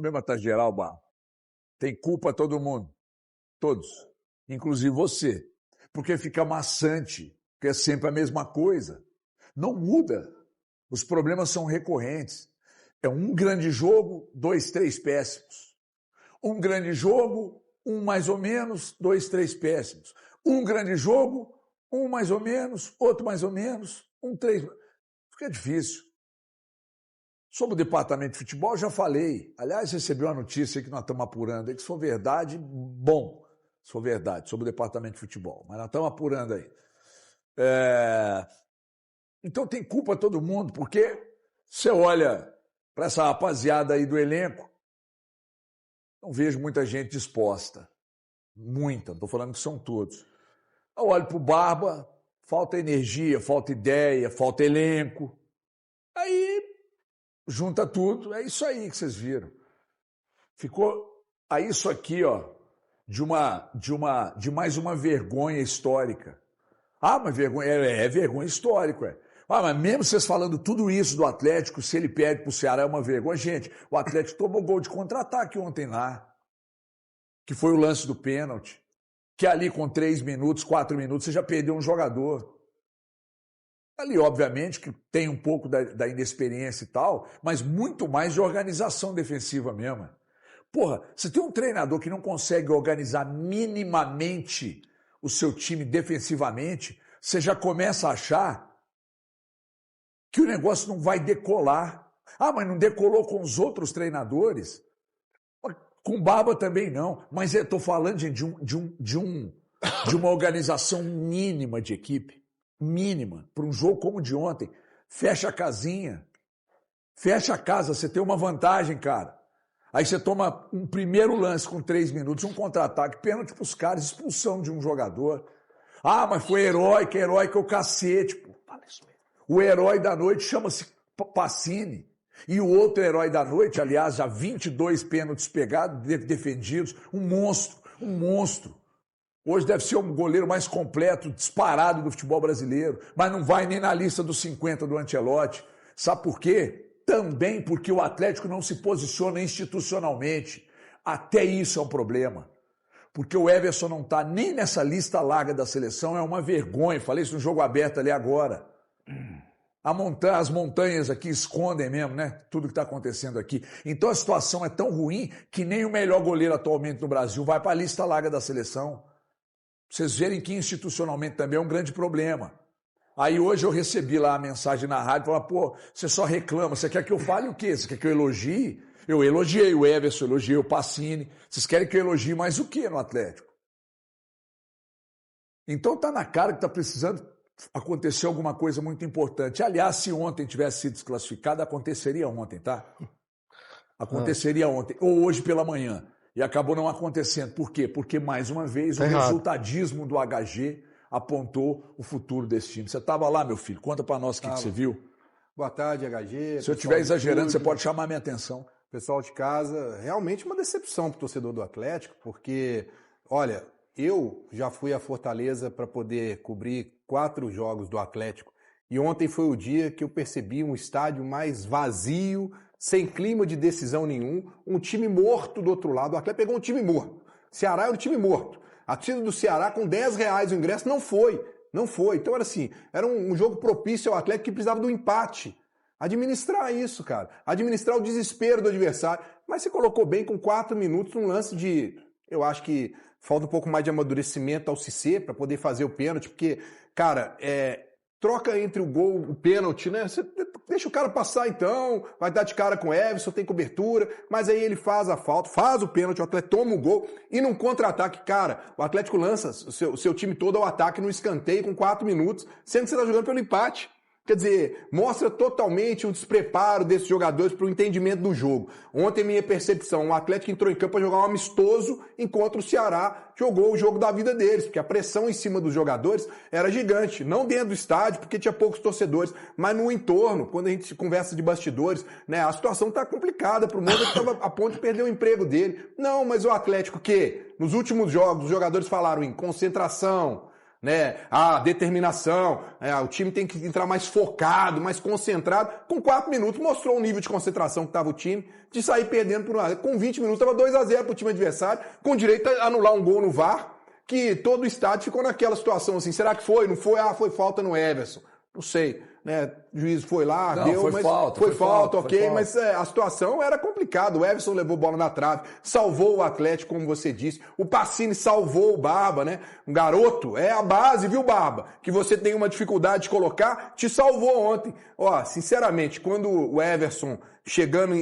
problema está geral, Barro. Tem culpa todo mundo. Todos. Inclusive você. Porque fica maçante. Porque é sempre a mesma coisa. Não muda. Os problemas são recorrentes. É um grande jogo, 2, 3 péssimos. Um grande jogo, um mais ou menos, 2, 3 péssimos. Um grande jogo, um mais ou menos, outro mais ou menos, um 3. Fica difícil. Sobre o departamento de futebol, já falei. Aliás, recebi uma notícia que nós estamos apurando aí, que se for verdade, bom. Se for verdade, sobre o departamento de futebol. Mas nós estamos apurando aí. Então tem culpa todo mundo, porque você olha para essa rapaziada aí do elenco, não vejo muita gente disposta. Muita, não estou falando que são todos. Eu olho para o Barba, falta energia, falta ideia, falta elenco. Aí junta tudo, é isso aí que vocês viram. Ficou aí isso aqui, ó, de mais uma vergonha histórica. Ah, mas vergonha, é vergonha histórica, é. Ah, mas mesmo vocês falando tudo isso do Atlético, se ele perde pro Ceará é uma vergonha. Gente, o Atlético tomou gol de contra-ataque ontem lá, que foi o lance do pênalti, que ali com 3 minutos, 4 minutos, você já perdeu um jogador. Ali, obviamente, que tem um pouco da inexperiência e tal, mas muito mais de organização defensiva mesmo. Porra, você tem um treinador que não consegue organizar minimamente o seu time defensivamente, você já começa a achar que o negócio não vai decolar. Ah, mas não decolou com os outros treinadores? Com o Barba também não. Mas eu estou falando de uma organização mínima de equipe. Mínima. Para um jogo como o de ontem. Fecha a casinha. Fecha a casa. Você tem uma vantagem, cara. Aí você toma um primeiro lance com 3 minutos, um contra-ataque, pênalti para os caras, expulsão de um jogador. Ah, mas foi heróico é o cacete. Pô. O herói da noite chama-se Pacini. E o outro herói da noite, aliás, já 22 pênaltis pegados, defendidos, um monstro. Hoje deve ser o goleiro mais completo, disparado do futebol brasileiro, mas não vai nem na lista dos 50 do Ancelotti. Sabe por quê? Também porque o Atlético não se posiciona institucionalmente. Até isso é um problema. Porque o Everson não está nem nessa lista larga da seleção, é uma vergonha. Falei isso no jogo aberto ali agora. As montanhas aqui escondem mesmo, né? Tudo que está acontecendo aqui. Então a situação é tão ruim que nem o melhor goleiro atualmente no Brasil vai para a lista larga da seleção. Vocês verem que institucionalmente também é um grande problema. Aí hoje eu recebi lá a mensagem na rádio, falando, pô, você só reclama, você quer que eu fale o quê? Você quer que eu elogie? Eu elogiei o Everson, elogiei o Pacini. Vocês querem que eu elogie mais o quê no Atlético? Então tá na cara que está precisando acontecer alguma coisa muito importante. Aliás, se ontem tivesse sido desclassificado, aconteceria ontem, tá? Aconteceria ontem, ou hoje pela manhã. E acabou não acontecendo. Por quê? Porque, mais uma vez, o resultadismo do HG apontou o futuro desse time. Você estava lá, meu filho? Conta para nós o que você viu. Boa tarde, HG. Se eu estiver exagerando, você pode chamar minha atenção. Pessoal de casa, realmente uma decepção para o torcedor do Atlético, porque, olha, eu já fui a Fortaleza para poder cobrir 4 jogos do Atlético. E ontem foi o dia que eu percebi um estádio mais vazio, sem clima de decisão nenhum, um time morto do outro lado. O Atlético pegou um time morto. Ceará era um time morto. A torcida do Ceará com R$10 o ingresso não foi. Então era assim, era um jogo propício ao Atlético que precisava do empate. Administrar isso, cara. Administrar o desespero do adversário. Mas você colocou bem com 4 minutos um lance de... Eu acho que falta um pouco mais de amadurecimento ao Cissé para poder fazer o pênalti, porque, cara, troca entre o gol e o pênalti, né? Você deixa o cara passar então, vai dar de cara com o Everson, tem cobertura, mas aí ele faz a falta, faz o pênalti, o Atlético toma o gol e num contra-ataque, cara, o Atlético lança o seu time todo ao ataque no escanteio com 4 minutos, sendo que você está jogando pelo empate. Quer dizer, mostra totalmente o despreparo desses jogadores para o entendimento do jogo. Ontem, minha percepção, o Atlético entrou em campo para jogar um amistoso, enquanto o Ceará jogou o jogo da vida deles, porque a pressão em cima dos jogadores era gigante. Não dentro do estádio, porque tinha poucos torcedores, mas no entorno, quando a gente conversa de bastidores, né, a situação está complicada para o mundo que estava a ponto de perder o emprego dele. Não, mas o Atlético que, nos últimos jogos, os jogadores falaram em concentração, né? A determinação, o time tem que entrar mais focado, mais concentrado. Com 4 minutos mostrou um nível de concentração que estava o time, de sair perdendo por 1-0. Com 20 minutos estava 2-0 para o time adversário, com direito a anular um gol no VAR, que todo o estádio ficou naquela situação assim, será que foi? Não foi? Foi falta no Everson. Não sei, né? O juiz foi lá, não, deu, foi mas falta, foi falta, ok, foi falta. mas a situação era complicada. O Everson levou bola na trave, salvou o Atlético, como você disse. O Pacini salvou o Barba, né? Um garoto, é a base, viu, Barba? Que você tem uma dificuldade de colocar, te salvou ontem. Ó, sinceramente, quando o Everson, chegando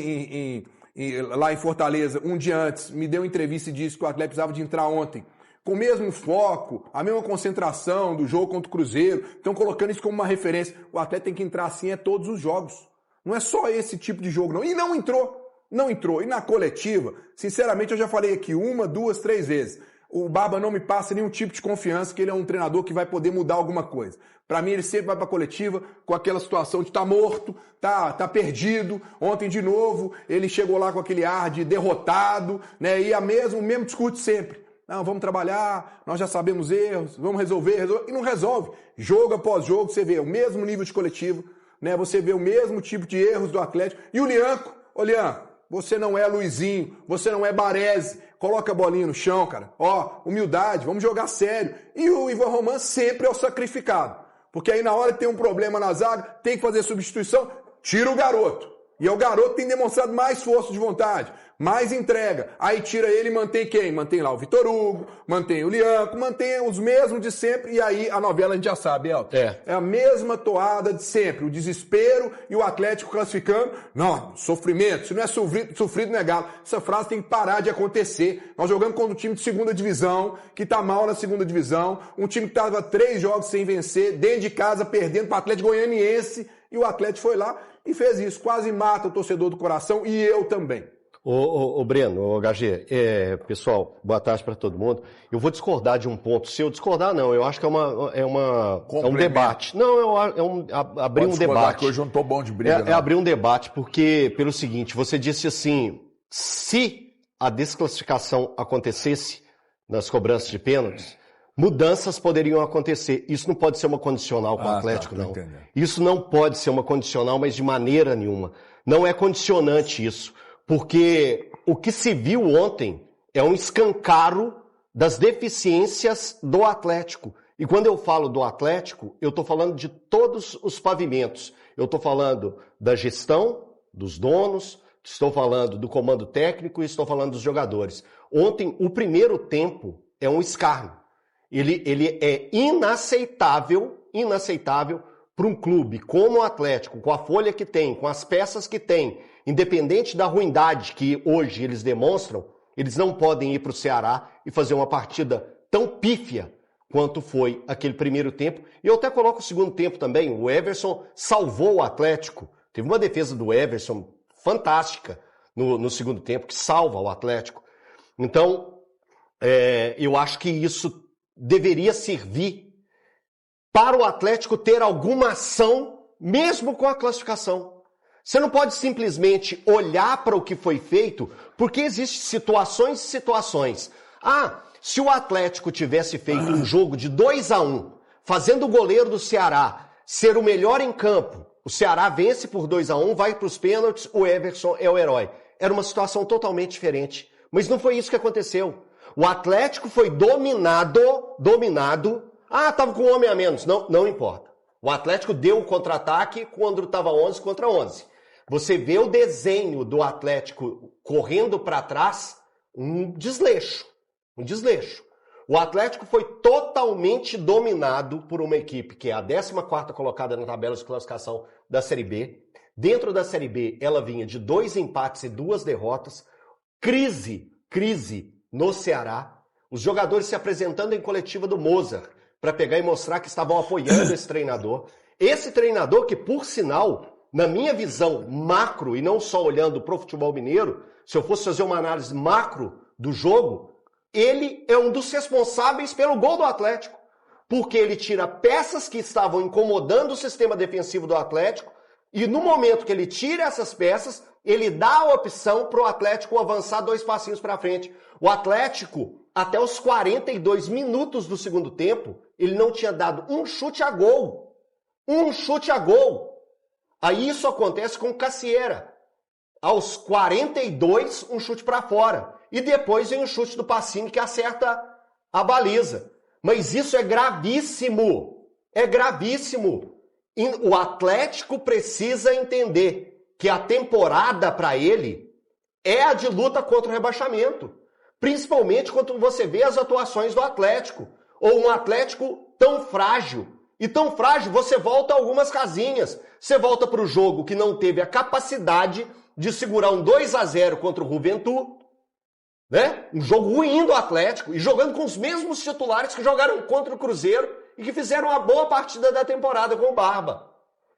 lá em Fortaleza, um dia antes, me deu entrevista e disse que o Atlético precisava de entrar ontem, com o mesmo foco, a mesma concentração do jogo contra o Cruzeiro, estão colocando isso como uma referência. O Atlético tem que entrar assim todos os jogos. Não é só esse tipo de jogo, não. E não entrou. E na coletiva, sinceramente, eu já falei aqui 1, 2, 3 vezes. O Barba não me passa nenhum tipo de confiança que ele é um treinador que vai poder mudar alguma coisa. Para mim, ele sempre vai para a coletiva com aquela situação de estar morto, tá perdido. Ontem, de novo, ele chegou lá com aquele ar de derrotado, né? E o mesmo discurso sempre. Não, vamos trabalhar, nós já sabemos erros, vamos resolver, e não resolve. Jogo após jogo, você vê o mesmo nível de coletivo, né? Você vê o mesmo tipo de erros do Atlético. E o Lianco, Lian, você não é Luizinho, você não é Baresi, coloca a bolinha no chão, cara. Ó, humildade, vamos jogar sério. E o Ivan Román sempre é o sacrificado. Porque aí na hora que tem um problema na zaga, tem que fazer substituição, tira o garoto. E é o garoto que tem demonstrado mais força de vontade, mais entrega. Aí tira ele e mantém quem? Mantém lá o Vitor Hugo, mantém o Lianco, mantém os mesmos de sempre. E aí a novela a gente já sabe, Elton. É a mesma toada de sempre. O desespero e o Atlético classificando. Não, sofrimento. Se não é sofrido, não é galo. Essa frase tem que parar de acontecer. Nós jogamos contra um time de segunda divisão, que tá mal na segunda divisão. Um time que tava 3 jogos sem vencer, dentro de casa, perdendo para o Atlético Goianiense. E o Atlético foi lá e fez isso. Quase mata o torcedor do coração e eu também. Ô Breno, HG, pessoal, boa tarde para todo mundo. Eu vou discordar de um ponto. Se eu discordar, não, eu acho que é um debate. Não, abrir um debate. Que hoje eu não tô bom de briga, é abrir um debate, porque, pelo seguinte, você disse assim, se a desclassificação acontecesse nas cobranças de pênaltis, mudanças poderiam acontecer. Isso não pode ser uma condicional com o Atlético, não. Entendendo. Isso não pode ser uma condicional, mas de maneira nenhuma. Não é condicionante isso. Porque o que se viu ontem é um escancaro das deficiências do Atlético. E quando eu falo do Atlético, eu estou falando de todos os pavimentos. Eu estou falando da gestão, dos donos, estou falando do comando técnico e estou falando dos jogadores. Ontem, o primeiro tempo é um escárnio. Ele é inaceitável para um clube como o Atlético, com a folha que tem, com as peças que tem, independente da ruindade que hoje eles demonstram, eles não podem ir para o Ceará e fazer uma partida tão pífia quanto foi aquele primeiro tempo. E eu até coloco o segundo tempo também. O Everson salvou o Atlético. Teve uma defesa do Everson fantástica no segundo tempo, que salva o Atlético. Então, eu acho que isso deveria servir para o Atlético ter alguma ação, mesmo com a classificação. Você não pode simplesmente olhar para o que foi feito, porque existem situações e situações. Se o Atlético tivesse feito um jogo de 2-1, fazendo o goleiro do Ceará ser o melhor em campo, o Ceará vence por 2-1, vai para os pênaltis, o Everson é o herói. Era uma situação totalmente diferente. Mas não foi isso que aconteceu. O Atlético foi dominado. Estava com um homem a menos. Não importa. O Atlético deu o contra-ataque quando estava 11 contra 11. Você vê o desenho do Atlético correndo para trás, um desleixo. O Atlético foi totalmente dominado por uma equipe que é a 14ª colocada na tabela de classificação da Série B. Dentro da Série B, ela vinha de 2 empates e 2 derrotas. Crise no Ceará. Os jogadores se apresentando em coletiva do Mozart para pegar e mostrar que estavam apoiando esse treinador. Esse treinador que, por sinal, na minha visão macro, e não só olhando para o futebol mineiro, se eu fosse fazer uma análise macro do jogo, ele é um dos responsáveis pelo gol do Atlético. Porque ele tira peças que estavam incomodando o sistema defensivo do Atlético, E no momento que ele tira essas peças, ele dá a opção para o Atlético avançar 2 passinhos para frente. O Atlético, até os 42 minutos do segundo tempo, ele não tinha dado um chute a gol. Um chute a gol. Aí isso acontece com o Cassieira. Aos 42, um chute para fora. E depois vem um chute do Pacini que acerta a baliza. Mas isso é gravíssimo. É gravíssimo. O Atlético precisa entender que a temporada para ele é a de luta contra o rebaixamento. Principalmente quando você vê as atuações do Atlético. Ou um Atlético tão frágil. E tão frágil, você volta algumas casinhas. Você volta para o jogo que não teve a capacidade de segurar um 2-0 contra o Juventude. Né? Um jogo ruim do Atlético e jogando com os mesmos titulares que jogaram contra o Cruzeiro e que fizeram uma boa partida da temporada com o Barba.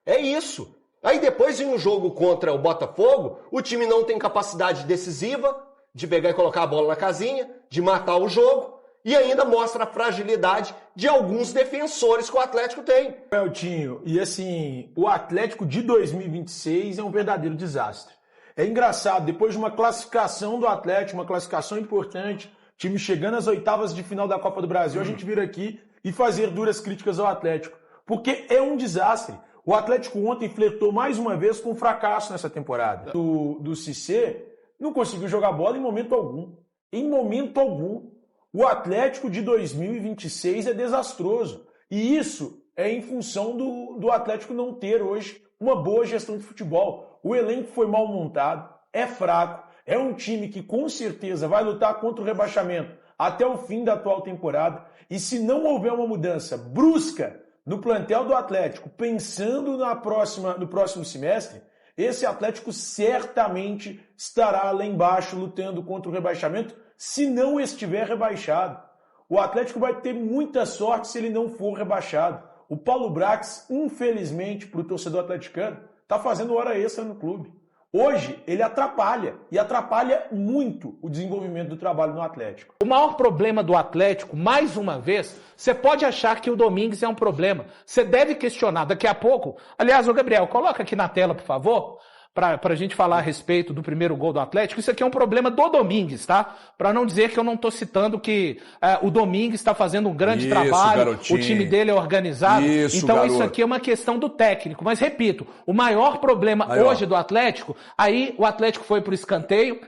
É isso. Aí depois vem um jogo contra o Botafogo, o time não tem capacidade decisiva de pegar e colocar a bola na casinha, de matar o jogo e ainda mostra a fragilidade de alguns defensores que o Atlético tem. Eltinho, e assim, o Atlético de 2026 é um verdadeiro desastre. É engraçado, depois de uma classificação do Atlético, uma classificação importante, time chegando às oitavas de final da Copa do Brasil, a gente vir aqui e fazer duras críticas ao Atlético. Porque é um desastre. O Atlético ontem flertou mais uma vez com fracasso nessa temporada. Do Cissé não conseguiu jogar bola em momento algum. Em momento algum. O Atlético de 2026 é desastroso. E isso é em função do Atlético não ter hoje uma boa gestão de futebol. O elenco foi mal montado, é fraco, é um time que com certeza vai lutar contra o rebaixamento até o fim da atual temporada. E se não houver uma mudança brusca no plantel do Atlético, pensando no próximo semestre, esse Atlético certamente estará lá embaixo lutando contra o rebaixamento, se não estiver rebaixado. O Atlético vai ter muita sorte se ele não for rebaixado. O Paulo Brax, infelizmente, para o torcedor atleticano, está fazendo hora extra no clube. Hoje, ele atrapalha, e atrapalha muito o desenvolvimento do trabalho no Atlético. O maior problema do Atlético, mais uma vez, você pode achar que o Domingues é um problema. Você deve questionar daqui a pouco. Aliás, ô Gabriel, coloca aqui na tela, por favor, para a gente falar a respeito do primeiro gol do Atlético. Isso aqui é um problema do Domingues, tá? Para não dizer que eu não estou citando que o Domingues está fazendo um grande trabalho, garotinho. O time dele é organizado. Então isso aqui é uma questão do técnico. Mas repito, o maior problema hoje do Atlético, aí o Atlético foi para o escanteio.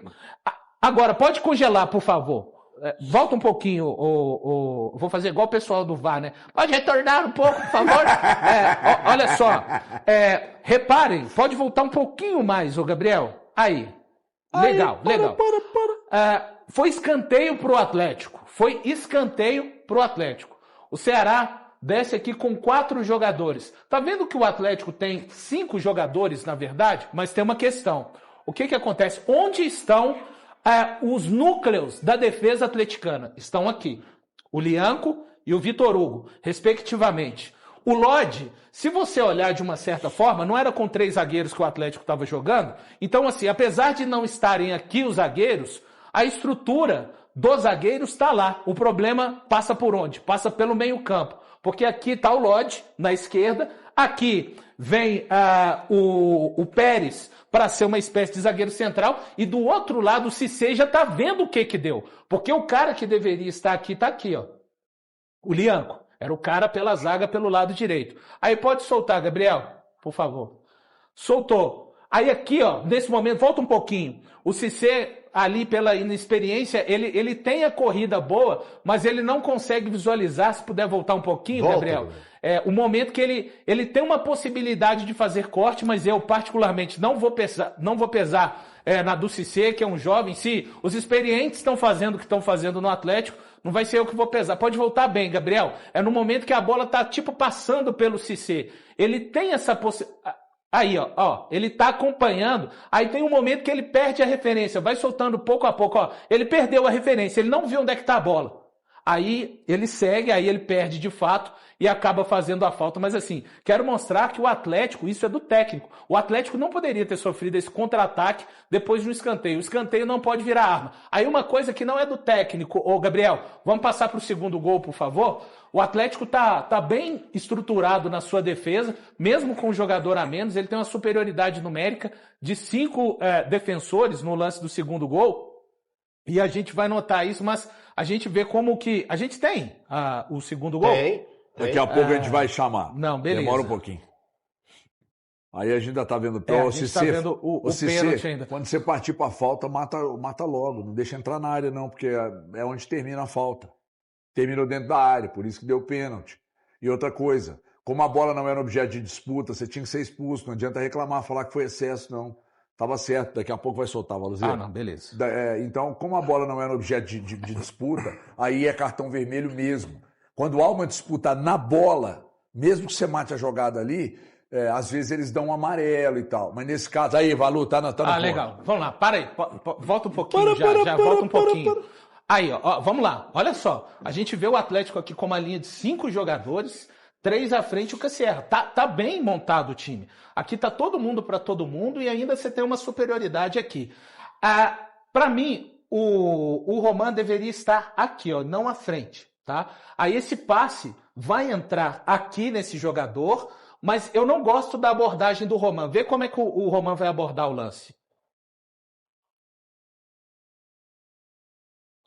Agora, pode congelar, por favor. Volta um pouquinho, vou fazer igual o pessoal do VAR, né? Pode retornar um pouco, por favor? Olha só, reparem, pode voltar um pouquinho mais, ô Gabriel. Aí, legal. Foi escanteio pro Atlético, O Ceará desce aqui com 4 jogadores. Tá vendo que o Atlético tem 5 jogadores, na verdade? Mas tem uma questão. O que acontece? Onde estão os núcleos da defesa atleticana? Estão aqui. O Lianco e o Vitor Hugo, respectivamente. O Lodge, se você olhar de uma certa forma, não era com 3 zagueiros que o Atlético estava jogando. Então, assim, apesar de não estarem aqui os zagueiros, a estrutura dos zagueiros está lá. O problema passa por onde? Passa pelo meio-campo. Porque aqui está o Lodge, na esquerda. Aqui vem o Pérez para ser uma espécie de zagueiro central, e do outro lado o Cissé já está vendo o que deu. Porque o cara que deveria estar aqui está aqui, ó. O Lianco. Era o cara pela zaga pelo lado direito. Aí pode soltar, Gabriel, por favor. Soltou. Aí aqui, ó, nesse momento, volta um pouquinho. O Cissé, ali pela inexperiência, ele tem a corrida boa, mas ele não consegue visualizar, se puder voltar um pouquinho, Gabriel. O momento que ele tem uma possibilidade de fazer corte, mas eu particularmente não vou pesar na do Cissé, que é um jovem. Se os experientes estão fazendo o que estão fazendo no Atlético, não vai ser eu que vou pesar. Pode voltar bem, Gabriel. É no momento que a bola tá tipo passando pelo Cissé. Ele tem essa possibilidade. Aí, ó, ele tá acompanhando. Aí tem um momento que ele perde a referência. Vai soltando pouco a pouco, ó. Ele perdeu a referência. Ele não viu onde é que tá a bola. Aí ele segue, aí ele perde de fato e acaba fazendo a falta. Mas assim, quero mostrar que o Atlético, isso é do técnico. O Atlético não poderia ter sofrido esse contra-ataque depois de um escanteio. O escanteio não pode virar arma. Aí uma coisa que não é do técnico, ô Gabriel, vamos passar para o segundo gol, por favor? O Atlético tá bem estruturado na sua defesa, mesmo com um jogador a menos, ele tem uma superioridade numérica de 5 defensores no lance do segundo gol. E a gente vai notar isso, mas a gente vê como que... A gente tem o segundo gol? Tem. Daqui a pouco a gente vai chamar. Não, beleza. Demora um pouquinho. Aí a gente ainda tá vendo a gente tá vendo o pênalti ainda. Quando você partir pra falta, mata logo. Não deixa entrar na área, não, porque é onde termina a falta. Terminou dentro da área, por isso que deu pênalti. E outra coisa, como a bola não era objeto de disputa, você tinha que ser expulso. Não adianta reclamar, falar que foi excesso, não. Tava certo, daqui a pouco vai soltar, Valuzeiro. Não, beleza. Então, como a bola não era objeto de disputa, aí é cartão vermelho mesmo. Quando há uma disputa na bola, mesmo que você mate a jogada ali, às vezes eles dão um amarelo e tal. Mas nesse caso, aí, Valu, tá no ponto. Legal. Vamos lá, para aí. Volta um pouquinho volta um pouquinho. Aí, ó, vamos lá. Olha só. A gente vê o Atlético aqui com uma linha de 5 jogadores, 3 à frente o Cassierra. Tá bem montado o time. Aqui tá todo mundo para todo mundo e ainda você tem uma superioridade aqui. Para mim, o Roman deveria estar aqui, ó, não à frente, tá? Aí esse passe vai entrar aqui nesse jogador, mas eu não gosto da abordagem do Roman. Vê como é que o Roman vai abordar o lance.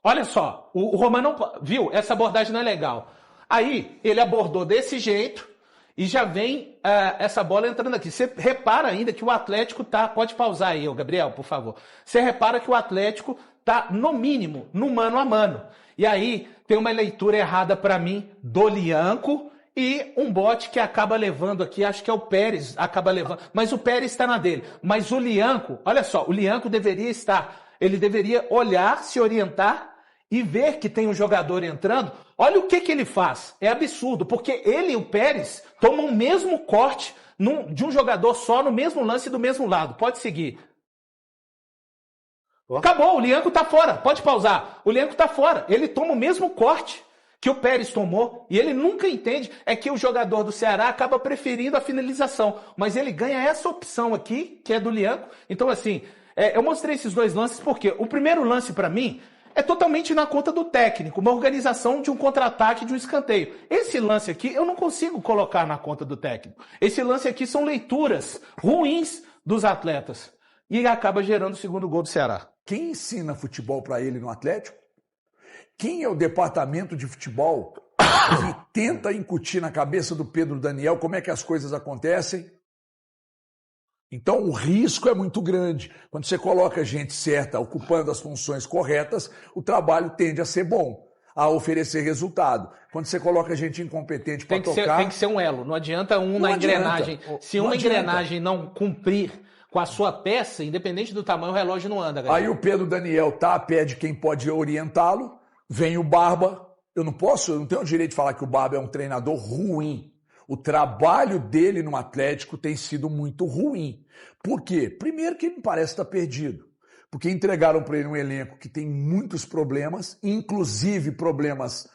Olha só, o Roman não... Viu? Essa abordagem não é legal. Aí, ele abordou desse jeito e já vem essa bola entrando aqui. Você repara ainda que o Atlético tá... Pode pausar aí, Gabriel, por favor. Você repara que o Atlético tá, no mínimo, no mano a mano. E aí, tem uma leitura errada para mim do Lianco e um bote que acaba levando aqui, acho que é o Pérez, acaba levando. Mas o Pérez está na dele. Mas o Lianco, olha só, o Lianco deveria estar... Ele deveria olhar, se orientar e ver que tem um jogador entrando. Olha o que ele faz. É absurdo, porque ele e o Pérez tomam o mesmo corte de um jogador só no mesmo lance do mesmo lado. Pode seguir. Acabou, o Lianco tá fora. Pode pausar. O Lianco tá fora. Ele toma o mesmo corte que o Pérez tomou e ele nunca entende. É que o jogador do Ceará acaba preferindo a finalização. Mas ele ganha essa opção aqui, que é do Lianco. Então, assim, eu mostrei esses 2 lances porque o primeiro lance, para mim, é totalmente na conta do técnico, uma organização de um contra-ataque, de um escanteio. Esse lance aqui eu não consigo colocar na conta do técnico. Esse lance aqui são leituras ruins dos atletas. E acaba gerando o segundo gol do Ceará. Quem ensina futebol para ele no Atlético? Quem é o departamento de futebol que tenta incutir na cabeça do Pedro Daniel como é que as coisas acontecem? Então o risco é muito grande. Quando você coloca gente certa, ocupando as funções corretas, o trabalho tende a ser bom, a oferecer resultado. Quando você coloca gente incompetente para tocar... Tem que ser um elo, não adianta na engrenagem. Se uma engrenagem não cumprir com a sua peça, independente do tamanho, o relógio não anda. Galera. Aí o Pedro Daniel tá a pé de quem pode orientá-lo, vem o Barba. Eu não tenho o direito de falar que o Barba é um treinador ruim. O trabalho dele no Atlético tem sido muito ruim. Por quê? Primeiro que ele me parece estar perdido. Porque entregaram para ele um elenco que tem muitos problemas, inclusive problemas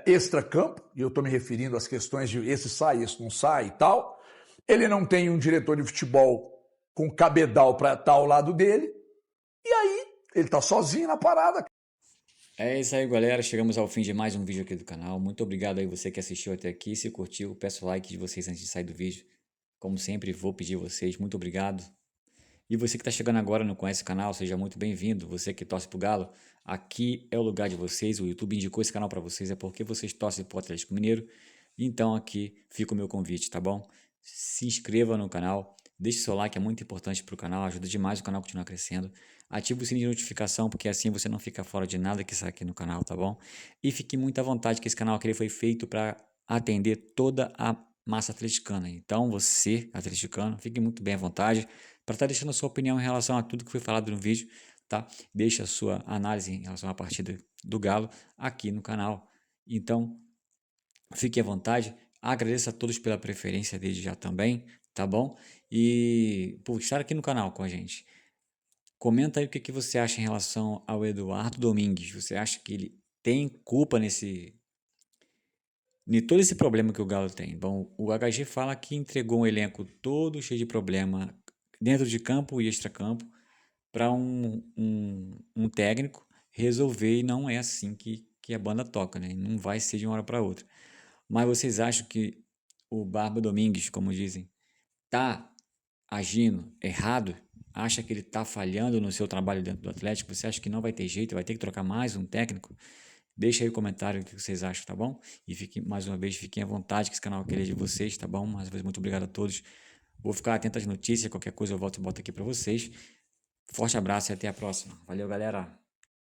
extra-campo, e eu estou me referindo às questões de esse sai, esse não sai e tal. Ele não tem um diretor de futebol com cabedal para estar ao lado dele, e aí ele está sozinho na parada. É isso aí, galera. Chegamos ao fim de mais um vídeo aqui do canal. Muito obrigado aí você que assistiu até aqui. Se curtiu, peço o like de vocês antes de sair do vídeo. Como sempre, vou pedir a vocês, muito obrigado. E você que está chegando agora e não conhece o canal, seja muito bem-vindo. Você que torce pro Galo, aqui é o lugar de vocês. O YouTube indicou esse canal para vocês, é porque vocês torcem pro Atlético Mineiro. Então aqui fica o meu convite, tá bom? Se inscreva no canal, deixe seu like, é muito importante pro canal, ajuda demais o canal a continuar crescendo. Ative o sininho de notificação, porque assim você não fica fora de nada que sai aqui no canal, tá bom? E fique muito à vontade, que esse canal aqui foi feito para atender toda a massa atleticana. Então você, atleticano, fique muito bem à vontade para estar deixando a sua opinião em relação a tudo que foi falado no vídeo, tá? Deixe a sua análise em relação à partida do Galo aqui no canal. Então, fique à vontade. Agradeço a todos pela preferência desde já também, tá bom? E por estar aqui no canal com a gente. Comenta aí o que você acha em relação ao Eduardo Domingues. Você acha que ele tem culpa em todo esse problema que o Galo tem. Bom, o HG fala que entregou um elenco todo cheio de problema dentro de campo e extracampo para um técnico resolver, e não é assim que a banda toca, né? Não vai ser de uma hora para outra. Mas vocês acham que o Barba Domingues, como dizem, tá agindo errado? Acha que ele tá falhando no seu trabalho dentro do Atlético? Você acha que não vai ter jeito, vai ter que trocar mais um técnico? Deixa aí o comentário o que vocês acham, tá bom? E mais uma vez, fiquem à vontade, que esse canal aqui é de vocês, tá bom? Mais uma vez, muito obrigado a todos. Vou ficar atento às notícias, qualquer coisa eu volto e boto aqui para vocês. Forte abraço e até a próxima. Valeu, galera!